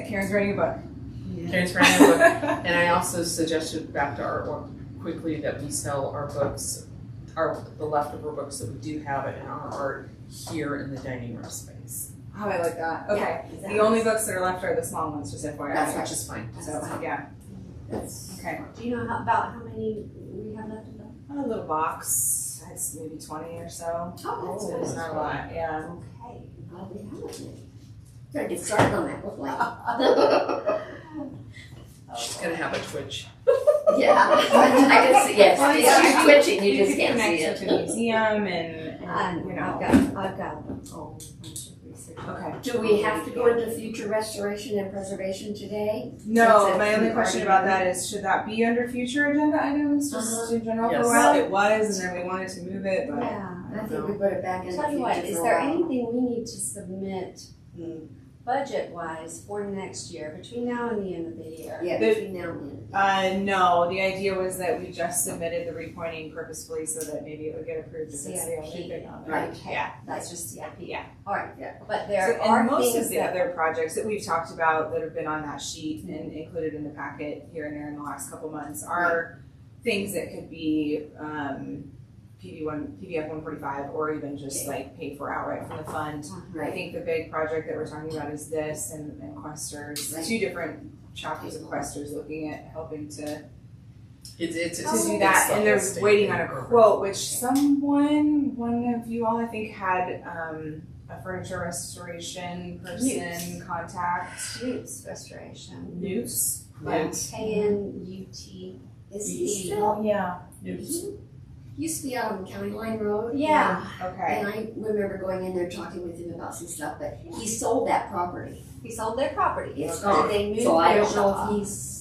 Karen's writing a book. Karen's writing a book. And I also suggested back to Artwork quickly that we sell our books, the leftover books that we do have in our art here in the dining room space. Oh, I like that. Okay. Yeah, The only books that are left are the small ones, just FYI. That's Which is fine. So, yeah. That's, Okay. do you know about how many we have left of them? A little box. It's maybe 20 or so. Oh, So it's not a lot, yeah. Okay, well, we haven't many. Gotta get started on that book like. She's gonna have a twitch. Yeah, I can see, yes, she's twitching, you just could can't connect see her it. to the museum and you know. I've got a whole bunch of research. Okay. Do we have to go into future restoration and preservation today? No, Since my it's only question already about that is, should that be under future agenda items, just in general for a Yes. while? It was, and then we wanted to move it, but. Yeah, I think we put it back in the Tell you what, future is for a there while. anything we need to submit budget-wise for next year, between now and the end of the year? Yeah, between now and then. No, the idea was that we just submitted the repointing purposefully so that maybe it would get approved if it's the only CIP. thing on there. Right. Okay, Yeah. that's just CIP. Yeah. All right, Yeah. but So, there are and most things of the that, other projects that we've talked about that have been on that sheet and included in the packet here and there in the last couple months are things that could be PDF 145 or even just like paid for outright from the fund. I Right. think the big project that we're talking about is this and Questers, Right. 2 different chapters of Questers looking at helping to It's do that, and they're waiting on a quote, which one of you all I think had a furniture restoration person contact. Newt's restoration, Newts. KNUT. Is he still, Yeah. he used to be out on County Line Road. Yeah, Okay. And I remember going in there talking with him about some stuff, but he sold that property. he sold their property. It's Did gone. they move So I their don't know shop? if he's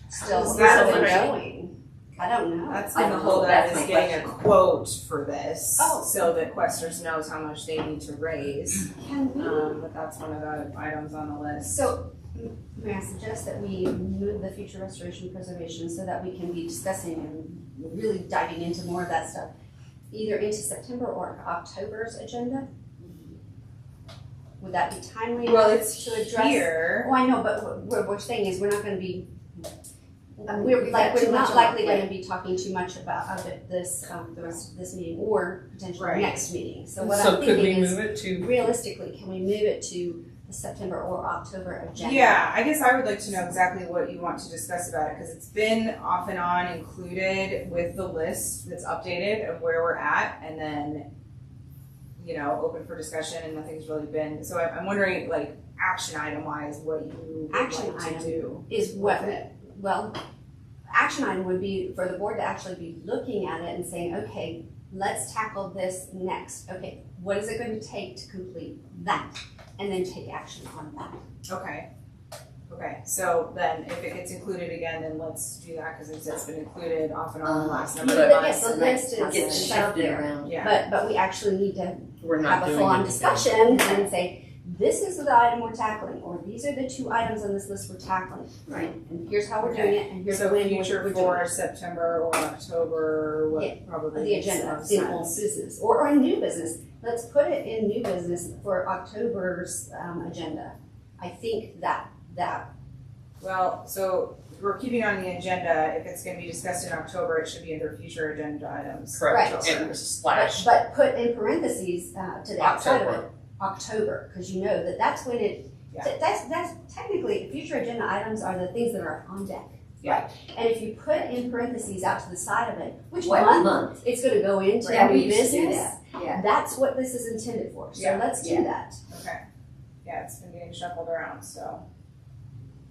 Still Is that still right? going. I don't know. That's I been the don't know, holdup that's is my getting a question. quote for this, Oh. so that Questers knows how much they need to raise. Can we, But that's one of the items on the list. so, may I suggest that we move the future restoration preservation so that we can be discussing and really diving into more of that stuff, either into September or October's agenda? Would that be timely Well, enough it's to address? here. Oh, I know, but what we're saying is we're not gonna be, We've we're got too not much on likely our plate. gonna be talking too much about this, the rest of this meeting or potentially Right. next meeting. So what So I'm could we thinking is, move it to? realistically, can we move it to the September or October agenda? Yeah, I guess I would like to know exactly what you want to discuss about it, because it's been off and on included with the list that's updated of where we're at, and then, open for discussion, and nothing's really been, so I'm wondering, like, action item wise, what you would Action like to item. do. Is what, with it. well, action item would be for the board to actually be looking at it and saying, okay, let's tackle this next. Okay, what is it going to take to complete that? And then take action on that. Okay, so then if it gets included again, then let's do that, because it's been included off and on the last number But of yes, months. the list It gets is out shifted there. around. Yeah, But we actually need to We're not have a doing full-on it. discussion and say, this is the item we're tackling, or these are the 2 items on this list we're tackling. Right. And here's how we're doing it, and here's so when future we're doing for it. September or October, Yeah, what probably The makes the agenda, most in old sense. business, or in new business. Let's put it in new business for October's agenda. I think that Well, so we're keeping on the agenda, if it's gonna be discussed in October, it should be under future agenda items. Correct, Right. and there's a slash. but put in parentheses to the outside of October. it, October, because you know that's when it, Yeah. that's technically, future agenda items are the things that are on deck. Yeah. And if you put in parentheses out to the side of it, which What month month? it's gonna go into Yeah, we new used to do business, that. Yeah. that's what this is intended for. So Yeah. let's do Yeah. that. Okay, yeah, it's been getting shuffled around, so.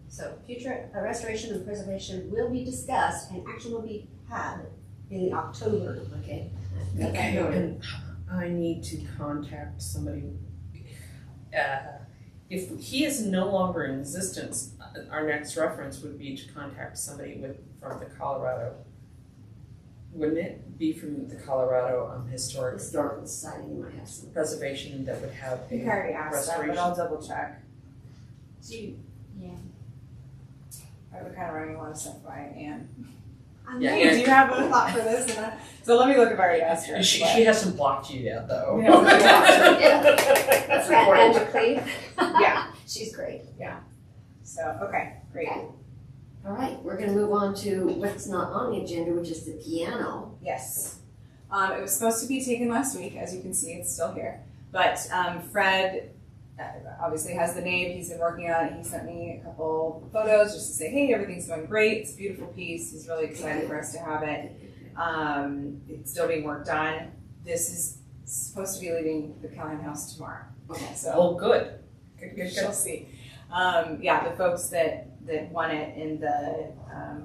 So future restoration and preservation will be discussed and action will be had in October. Okay. Okay, and I need to contact somebody. If he is no longer in existence, our next reference would be to contact somebody from the Colorado. Wouldn't it be from the Colorado Historic Historical Society might have some. Preservation that would have I think I already asked that, but restoration? I'll double check. Do you, yeah. I've been kind of running a lot of stuff by Anne. Yeah, Hey, do you have a thought for this? So let me look if I already asked her. She but- hasn't blocked you yet, though. Yeah. Yeah. That's And important. McLean, Yeah, she's great. So, okay, great. Okay. All right, we're gonna move on to what's not on the agenda, which is the piano. Yes. It was supposed to be taken last week. As you can see, it's still here. But Fred obviously has the name. He's been working on it. He sent me a couple photos just to say, hey, everything's going great. It's a beautiful piece. He's really excited for us to have it. It's still being worked on. This is supposed to be leaving the Callahan House tomorrow. Okay. So Oh, good. good. She'll see. Yeah, the folks that won it in the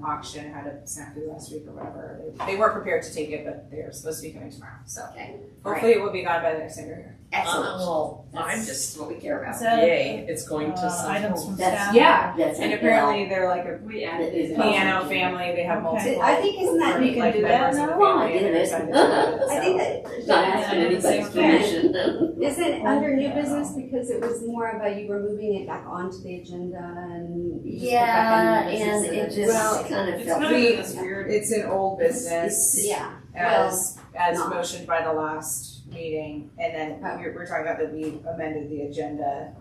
auction had a snafu last week or whatever. They weren't prepared to take it, but they're supposed to be coming tomorrow. So Okay. hopefully it will be gone by the next time you're here. Excellent. Well, That's I'm just, what we care about. So- yay, it's going to items some. from That's- staff. Yeah, That's and it. apparently they're like a We added added it. piano family. They have Okay. multiple. I think isn't that you can like do that members of the now? Well, I family, and did they're it. excited to have it, I so. think that, Not asking anybody's permission. is it under new business because it was more of a, you were moving it back onto the agenda and you just put Yeah, back on new and business it Well, just kind of It's felt. not We- even this weird. It's an old business Yeah, as not. motioned by the last meeting, and then Oh. we're talking about that we amended the agenda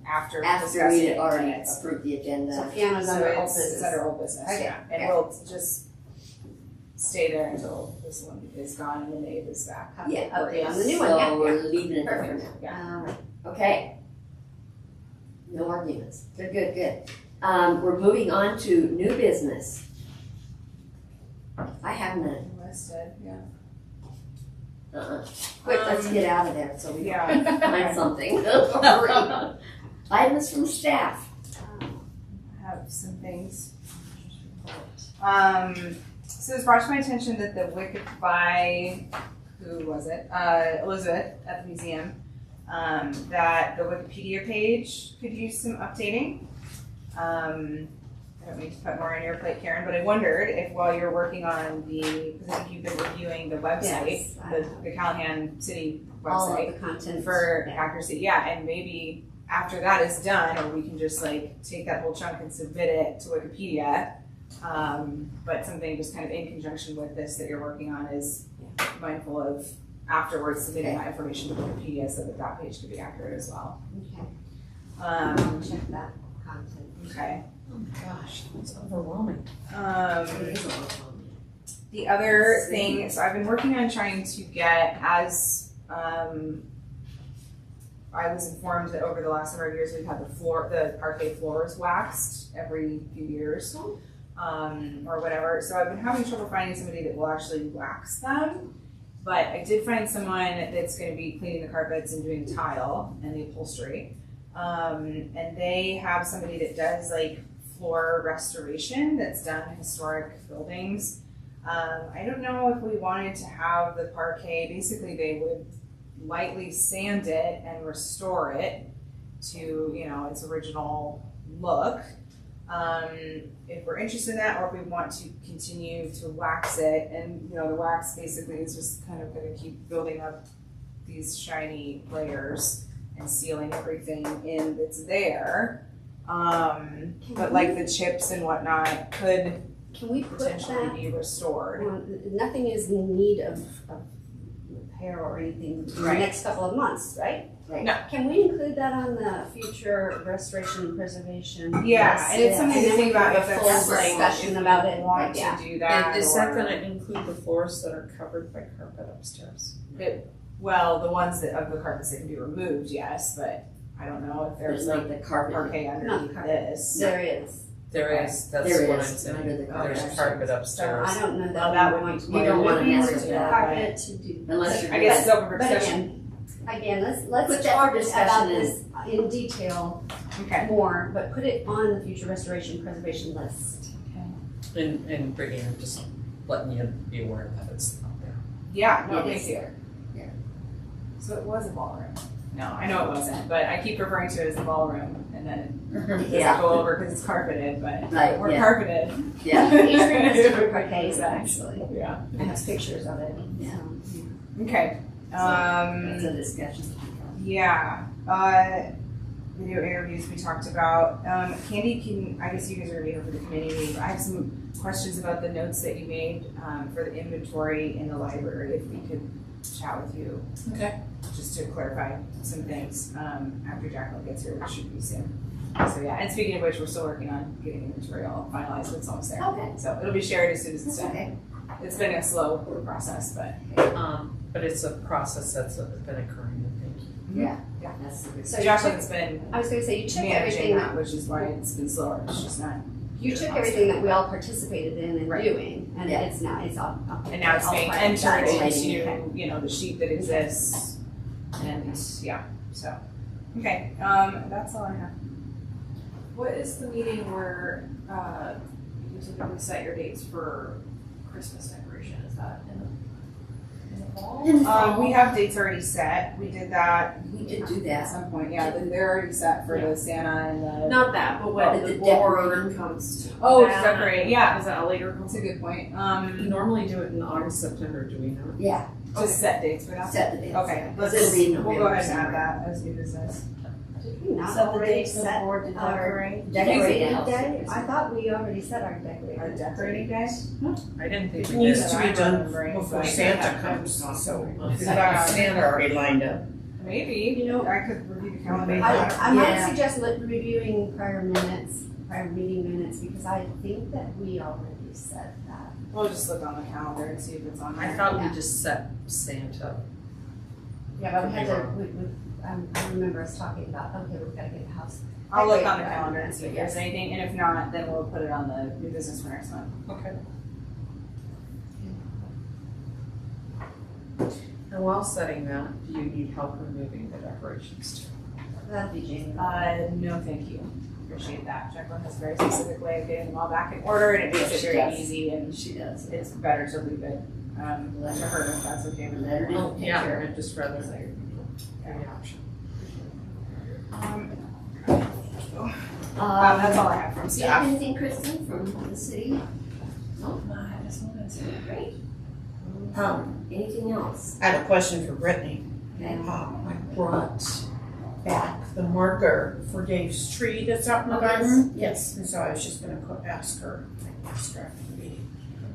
after After discussing we had it already minutes. approved the so agenda. piano's So under old it's business. under old business, Okay, yeah, and okay. we'll just stay there until this one is gone and the name is back. Yeah. Update on the new one, So yeah. we're leaving it there for now. Yeah. Okay. No arguments. Good. We're moving on to new business. I have none. Listed, yeah. Quick, let's get out of there so we Yeah. can find something. Hurry. Items from staff. I have some things. So it's brought to my attention that the Wicked by, who was it? Elizabeth at the museum, that the Wikipedia page could use some updating. I don't mean to put more on your plate, Karen, but I wondered if while you're working on because I think you've been reviewing the website, Yes. the Callahan City All website of the content. for yeah. accuracy, yeah, and maybe after that is done, or we can just like take that whole chunk and submit it to Wikipedia. But something just kind of in conjunction with this that you're working on is mindful of afterwards submitting that information to Wikipedia so that that page could be accurate as well. Okay, check that content. Okay. Oh my gosh, that's overwhelming. It is a little The other thing, so I've been working on trying to get, as I was informed that over the last number of years, we've had the parquet floors waxed every few years, or whatever. So I've been having trouble finding somebody that will actually wax them. But I did find someone that's going to be cleaning the carpets and doing the tile and the upholstery. And they have somebody that does like floor restoration that's done historic buildings. I don't know if we wanted to have the parquet, basically they would lightly sand it and restore it to, its original look. If we're interested in that, or if we want to continue to wax it, and the wax basically is just kind of going to keep building up these shiny layers and sealing everything in that's there. But like the chips and whatnot could Can we put potentially that, be restored. nothing is in need of repair or anything in the Right. next couple of months, right? Right. No. Can we include that on the future restoration and preservation? Yeah, list? and it's something to then think we about can if have a that's full like, discussion if about we it. want Yeah. to do that. And is that or- gonna include the floors that are covered by carpet upstairs? Well, the ones of the carpets that can be removed, yes, but I don't know if there's There's like like the carpet. parquet Not underneath carpet. this. There is. There is, that's There what I'm is, under saying, the carpet there's upstairs. carpet So upstairs. I don't know Well, that that we would want be to. You don't want to maybe mess or with do that. Carpet to do. Unless you're. I guess it's open for But discussion. again, let's Put that talk for about discussion this in detail Okay. more, but put it on the future restoration preservation list. And Brittany, I'm just letting you be aware that it's out there. Yeah, no, It thank is. you. Yeah. So it was a ballroom. No, I know it wasn't, but I keep referring to it as the ballroom, and then it doesn't Yeah. go over because it's carpeted, but Right, we're yeah. carpeted. Yeah. Each room has different parquets, actually. Yeah. I have pictures of it. Yeah. So. Okay. That's a discussion. Yeah. Video interviews we talked about. Candy, I guess you guys are gonna be here for the committee meeting, but I have some questions about the notes that you made for the inventory in the library, if we could chat with you. Okay. Just to clarify some things after Jacqueline gets here, which should be soon. So yeah, and speaking of which, we're still working on getting inventory all finalized, it's almost there. Okay. So it'll be shared as soon as it's That's done. okay. It's been a slow process, But it's a process that's been occurring, I think. Yeah, that's the good. So you Jacqueline's been I was gonna say, you took managing everything that, which is why it's been slower. It's just not. you took everything that we all participated in and Right. doing, and Yeah. it's all. And now it's all being part of that. entered Okay. into, you know, the sheet that exists. And yeah, so, okay, that's all I have. What is the meeting where you typically set your dates for Christmas decoration? Is that in the fall? We have dates already set. We did that We did do at that. some point, yeah, they're already set for the Santa and the. Not that, but when the the board decorating. comes to Oh, that. decorate, yeah, Is that a later? that's a good point. We normally do it in August, September, do we not? Yeah, Just set dates for that. set the dates. Okay, Because let's, it'll be in we'll go November ahead and add somewhere. that as new business. Did we not Set the already date for the set board to our decorate. Decorating house. day? I thought we already set our decorating. Our decorating day? I didn't think It we needs did. to be done before Santa comes, so we've got Santa already lined up. Maybe, You know, I could review the calendar. I might Yeah. suggest reviewing prior meeting minutes, because I think that we already said that. We'll just look on the calendar and see if it's on I there. thought we just set Santa. Yeah, but we had to, I remember us talking about, okay, we've gotta get the house. I'll look on the Decorating calendar and see if there's anything, and if not, then we'll put it on the new business for next month. Okay. And while setting that, do you need help removing the decorations too? That'd be January. No, thank you. Appreciate that. Jacqueline has a very specific way of getting them all back in order, and it makes it She very does. easy, and She does. it's better to leave it, to her if that's okay with Let her her. do Oh, it. yeah, I'd just rather say, the option. That's all I have from Do you have staff. anything, Kristen, from the city? No? I just wanted to. Great. Um, Anything else? I had a question for Brittany. Okay. I brought back the marker for Dave's tree that's out in the Okay. garden. Yes. And so I was just gonna ask her after the meeting,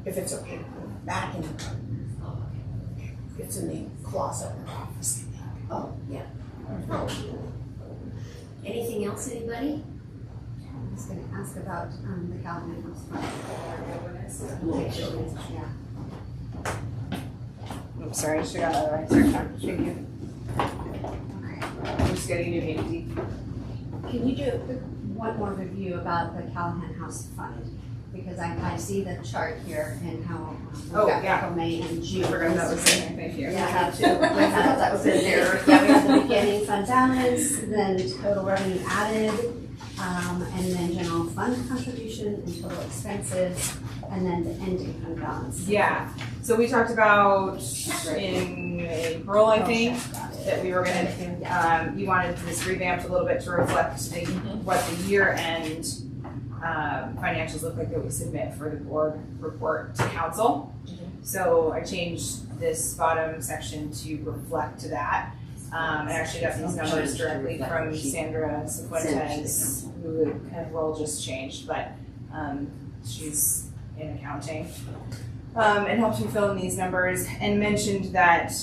if it's okay to put it back in the garden. It's in the closet in the office. Oh, yeah. Anything else, anybody? I was gonna ask about, the Callahan House Board. Yeah. Oops, sorry, I should have got that right. Thank you. I'm just getting new AD. Can you do a quick one more review about the Callahan House Fund? Because I see the chart here and how, we've Oh, got yeah. April, May, and June. I forgot that was in there, thank you. Yeah, I have to. I thought that was in there. Yeah, we have the beginning fund balance, then total revenue added, and then general fund contribution and total expenses, and then the ending fund balance. Yeah, so we talked about in April, I think, that we were gonna, you wanted this revamped a little bit to reflect what the year-end financials look like that we submit for the board report to council. So I changed this bottom section to reflect that. I actually got these numbers directly from Sandra Cifuentes, who kind of role just changed, but she's in accounting. And helped me fill in these numbers and mentioned that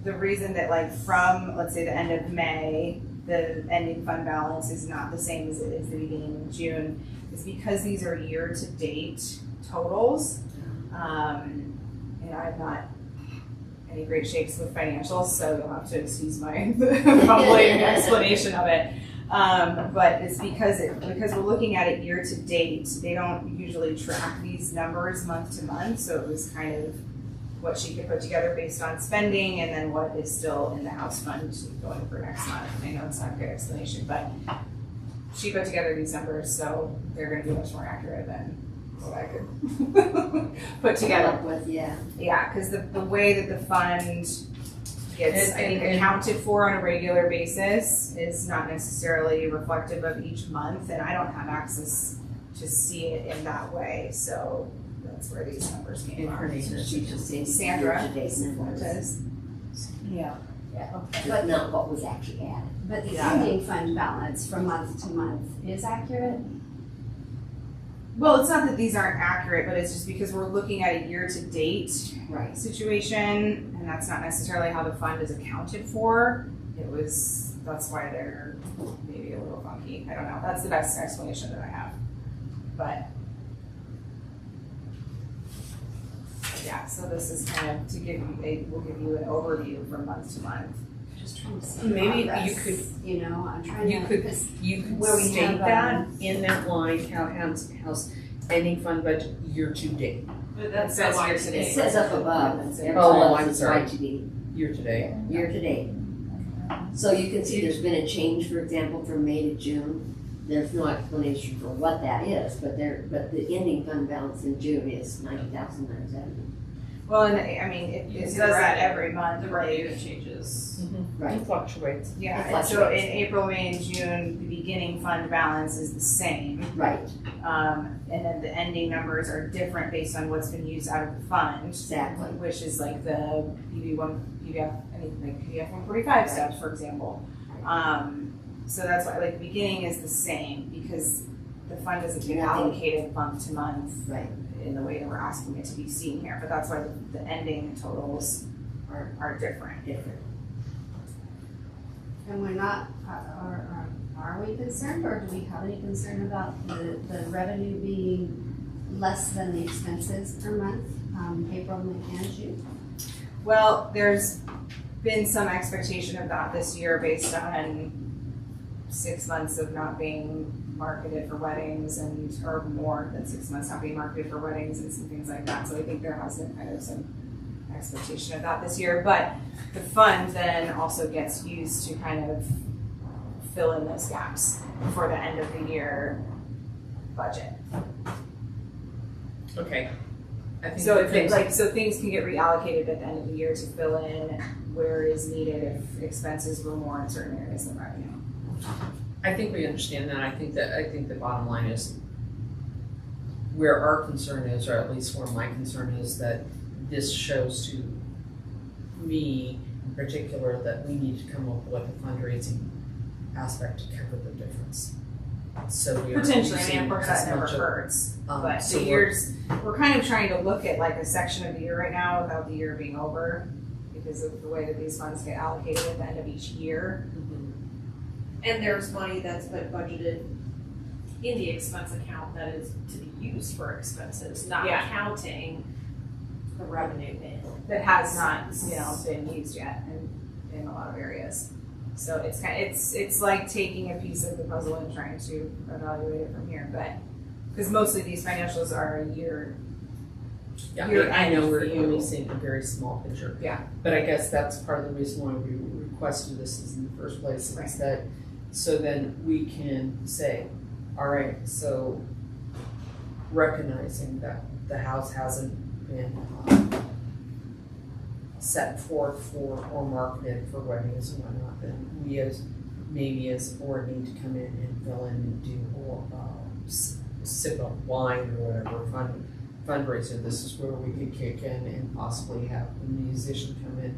the reason that like from, let's say, the end of May, the ending fund balance is not the same as it is the beginning of June is because these are year-to-date totals. And I'm not any great shakes with financials, so you'll have to excuse my probably explanation of it. But it's because we're looking at it year to date. They don't usually track these numbers month to month, so it was kind of what she could put together based on spending and then what is still in the house fund going for next month. I know it's not a good explanation, but she put together these numbers, so they're going to be much more accurate than what I could put together. With, yeah. Yeah, because the way that the fund gets, I think, accounted for on a regular basis is not necessarily reflective of each month, and I don't have access to see it in that way, so that's where these numbers came And her from. name is She just said Sandra year-to-date numbers. Fuentes. Yeah. But not what was actually added. But the Yeah. ending fund balance from month to month is accurate? Well, it's not that these aren't accurate, but it's just because we're looking at a year-to-date Right. situation, and that's not necessarily how the fund is accounted for. It was that's why they're maybe a little funky. I don't know. That's the best explanation that I have. But yeah, so this is kind of to give you we'll give you an overview from month to month. Just trying to see Maybe progress, you could, you know, I'm trying you to, could, because you could where we state have, that in that line, Callahan House ending fund budget year to date, But that's It says the year line to It date. says up above, every Oh, time I'm it's sorry. YTD, year to date. year to date. So you can see there's been a change, for example, from May to June. There's no explanation for what that is, but the ending fund balance in June is $90,970. Well, and I mean, it You can does see the that revenue. every month, The right? revenue changes. Right. It fluctuates. Yeah, It and so in fluctuates. April, May, and June, the beginning fund balance is the same. Right, And then the ending numbers are different based on what's been used out of the fund. exactly. Which is like the PBF 145 stuff, for example. So that's why, like, the beginning is the same, because the fund doesn't get Nothing. allocated month to month Right. in the way that we're asking it to be seen here, but that's why the ending totals are different. Different. and we're not, are we concerned, or do we have any concern about the revenue being less than the expenses per month, April, May, and June? Well, there's been some expectation of that this year based on 6 months of not being marketed for weddings or more than 6 months not being marketed for weddings and some things like that. So I think there has been kind of some expectation of that this year. But the fund then also gets used to kind of fill in those gaps for the end of the year budget. Okay. I think So that if things- so things can get reallocated at the end of the year to fill in where is needed if expenses were more in certain areas than revenue. I think we understand that. I think the bottom line is where our concern is, or at least where my concern is, that this shows to me in particular that we need to come up with a fundraising aspect to cover the difference. So we are Potentially, I mean, using of course, as that never much of- hurts, but so the years, we're kind of trying to look at like a section of the year right now without the year being over because of the way that these funds get allocated at the end of each year. And there's money that's been budgeted in the expense account that is to be used for expenses, not Yeah. counting the revenue in. That has not, been used yet in a lot of areas. So it's like taking a piece of the puzzle and trying to evaluate it from here, but, because mostly these financials are a year. Yeah, Year I know end we're view. only seeing a very small picture. Yeah. But I guess that's part of the reason why we requested this is in the first place, is Right. that, so then we can say, all right, so recognizing that the house hasn't been set forth for or marketed for weddings and whatnot, then we maybe as a board need to come in and fill in and do sip of wine or whatever fundraiser. This is where we could kick in and possibly have a musician come in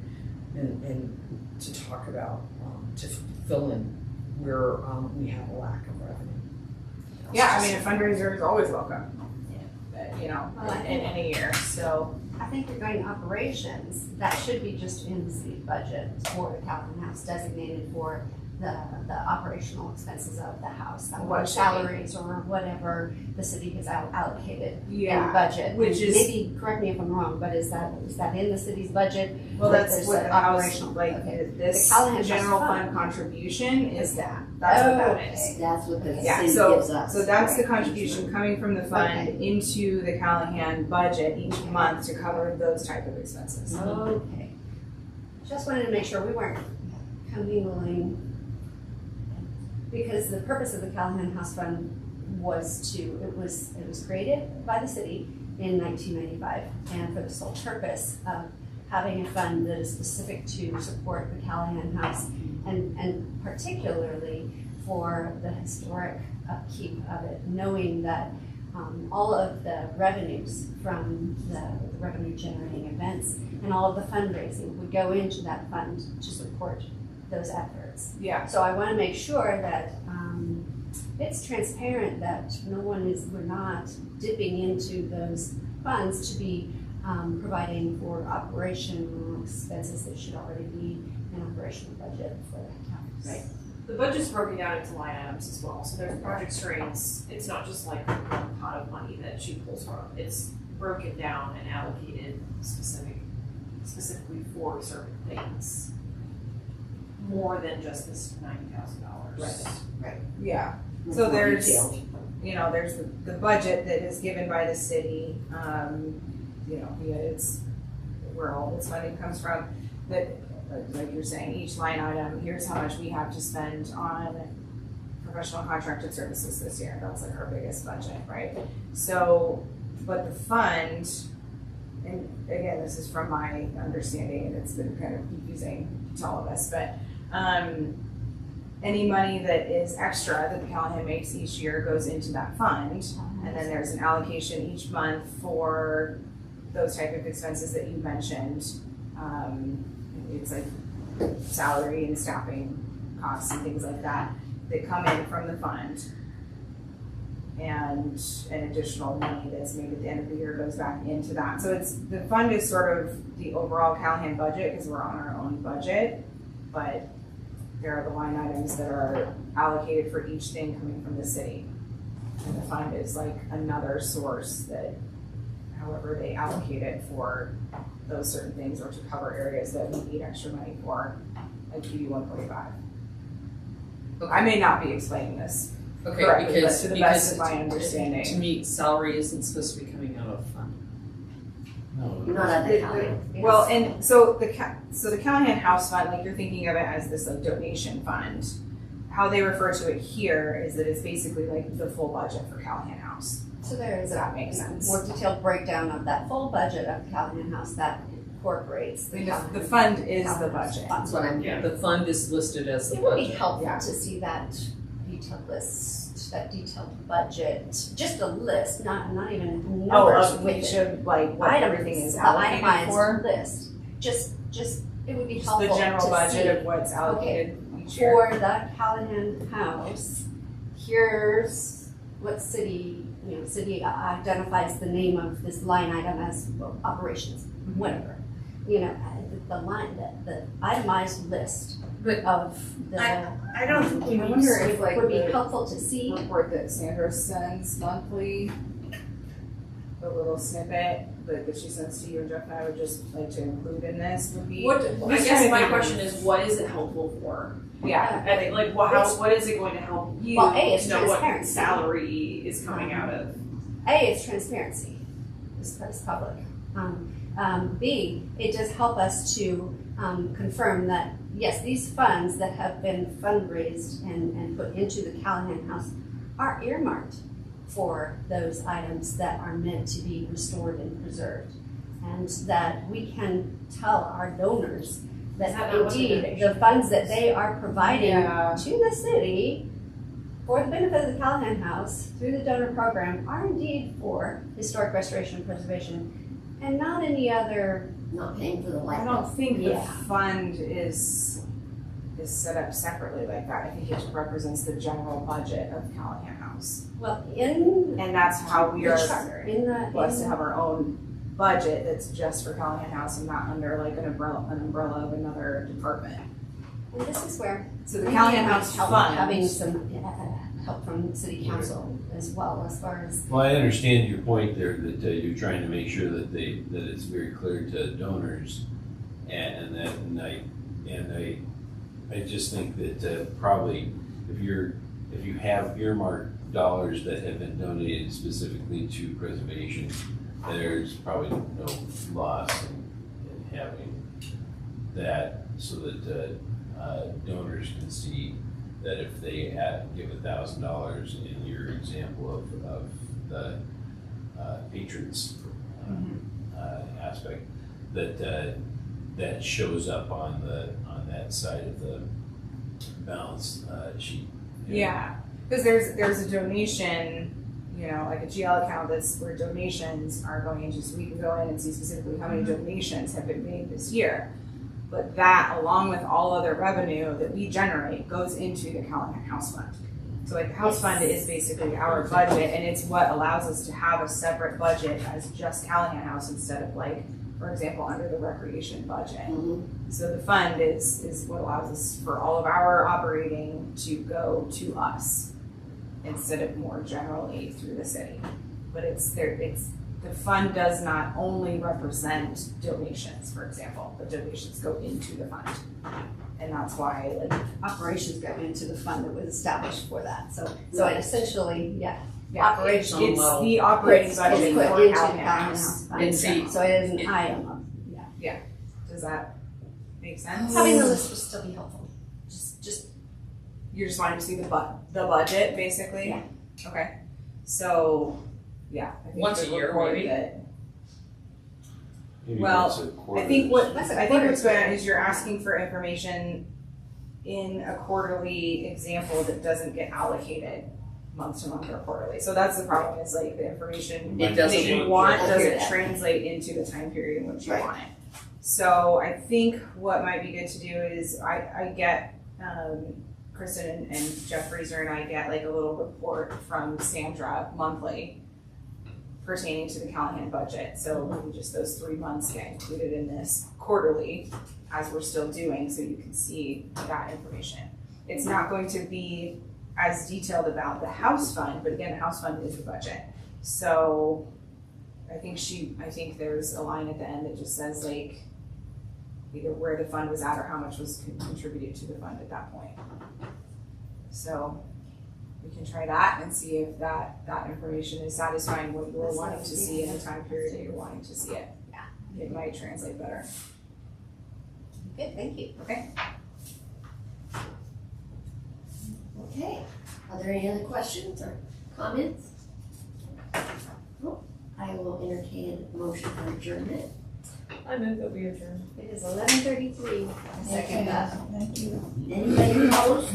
and to talk about, to fill in where we have a lack of revenue. Yeah, I mean, a fundraiser is always welcome. Well, I In think- any year, so. I think regarding operations, that should be just in the city budget for the Callahan House, designated for the operational expenses of the house. That What would should salaries or whatever the city has allocated in Yeah, budget. which is- Maybe, correct me if I'm wrong, but is that in the city's budget? Well, Like, that's there's what an the house, operational- like, okay. this The Callahan House general Fund. fund contribution is that. That's what that is. That's what the Yeah, city so- gives us. So that's the contribution coming from the fund Okay. into the Callahan budget each month to cover those type of expenses. Okay. Just wanted to make sure we weren't commingling, because the purpose of the Callahan House Fund it was created by the city in 1995, and for the sole purpose of having a fund that is specific to support the Callahan House, and particularly for the historic upkeep of it, knowing that all of the revenues from the revenue generating events and all of the fundraising would go into that fund to support those efforts. Yeah, So I want to make sure that it's transparent, that we're not dipping into those funds to be providing for operational expenses that should already be an operational budget for the Right. The budget's broken down into line items as well, so there's project strings, it's not just like one pot of money that she pulls from, it's broken down and allocated specifically for certain things. More than just this $90,000. Yeah. More So there's, detailed. you know, there's the budget that is given by the city, you know, yeah, it's where all this money comes from. That, like you're saying, each line item, here's how much we have to spend on professional contracted services this year. That's like our biggest budget, right? So, but the fund, and again, this is from my understanding, and it's been kind of confusing to all of us, but any money that is extra that the Callahan makes each year goes into that fund, and then there's an allocation each month for those type of expenses that you mentioned. It's like salary and staffing costs and things like that come in from the fund. And an additional money that's made at the end of the year goes back into that. So the fund is sort of the overall Callahan budget because we're on our own budget, but there are the line items that are allocated for each thing coming from the city. And the fund is like another source that however they allocate it for those certain things or to cover areas that we need extra money for, like QB 145. I may not be explaining this Okay, correctly, but because to the best of my to understanding. me, salary isn't supposed to be coming out of fund. Not at the time. Well, and so the Callahan House Fund, like you're thinking of it as this like donation fund. How they refer to it here is that it's basically like the full budget for Callahan House. So there is That a makes sense. more detailed breakdown of that full budget of Callahan House that incorporates the Callahan. The fund is the Callahan House budget. That's what I'm. Yeah, the fund is listed as the It would be budget. helpful Yeah. to see that detailed list, that detailed budget, just a list, not even numbers we with it. should like what Items, everything is the allocated itemized for. list, just, it would be Just helpful the general to budget see. of what's allocated each year. For the Callahan House, here's what city identifies the name of this line item as operations, whatever. You know, the itemized list But of the. I don't think we I wonder if like Would be the helpful to see. report that Sandra sends monthly, the little snippet that she sends to you and Jeff and I would just like to include in this would be. I Just guess trying my to- question is, what is it helpful for? Yeah, I think, like, what is it going to help you Well, A, it's to know what transparency. salary is coming out of? A, it's transparency, it's public. B, it does help us to confirm that, yes, these funds that have been fundraised and put into the Callahan House are earmarked for those items that are meant to be restored and preserved. And that we can tell our donors that Is that not what the indeed, donation the funds that they are providing Yeah. to the city for the benefit of the Callahan House through the donor program are indeed for historic restoration and preservation and not any other. Not paying for the I light don't bill. think the Yeah. fund is set up separately like that. I think it represents the general budget of Callahan House. Well, in And that's how we the are charter, in the, blessed to have our own budget that's just for Callahan House and not under like an umbrella of another department. and this is where So the maybe Callahan it might House help fund. having some help from city council as well as far as. Well, I understand your point there, that you're trying to make sure that that it's very clear to donors, and I just think that probably if you have earmarked dollars that have been donated specifically to preservation, there's probably no loss in having that, so that donors can see that if they give $1,000 in your example of the patrons aspect, that shows up on that side of the balance sheet. Yeah, because there's a donation, you know, like a GL account that's where donations are going into, so we can go in and see specifically how many donations have been made this year. But that, along with all other revenue that we generate, goes into the Callahan House Fund. So like the House Fund is basically our budget, and it's what allows us to have a separate budget as just Callahan House instead of like for example, under the recreation budget. Mhm. So the fund is what allows us for all of our operating to go to us instead of more generally through the city. But the fund does not only represent donations, for example, but donations go into the fund. And that's why, like, Operations go into the fund that was established for that, so it essentially, yeah. yeah, Operational it's level. the operating It's budget put for into Callahan the House. Callahan House And see- fund, so it is an item of, yeah. Does that make sense? Having the list would still be helpful, just You're just wanting to see the budget, basically? Yeah. Okay, so, yeah. I think Once the a year, report maybe? that- Maybe Well, once a quarter. I think what's quarter. going on is you're asking for information in a quarterly example that doesn't get allocated month to month or quarterly. So that's the problem, is like the information It that doesn't you change. want I hear doesn't that. translate into the time period in which you Right. want it. So I think what might be good to do is I get, Kristen and Jeff Freezer and I get like a little report from Sandra monthly pertaining to the Callahan budget. So maybe just those 3 months get included in this quarterly, as we're still doing, so you can see that information. It's not going to be as detailed about the house fund, but again, the house fund is the budget. So I think there's a line at the end that just says like either where the fund was at or how much was contributed to the fund at that point. So we can try that and see if that information is satisfying what you're wanting to see in the time period that you're wanting to see it. Yeah. It might translate better. good, thank you. Okay, are there any other questions or comments? No? I will entertain a motion for adjournment. I move that we adjourn. It is 11:33. Second that. Thank you. Anybody opposed?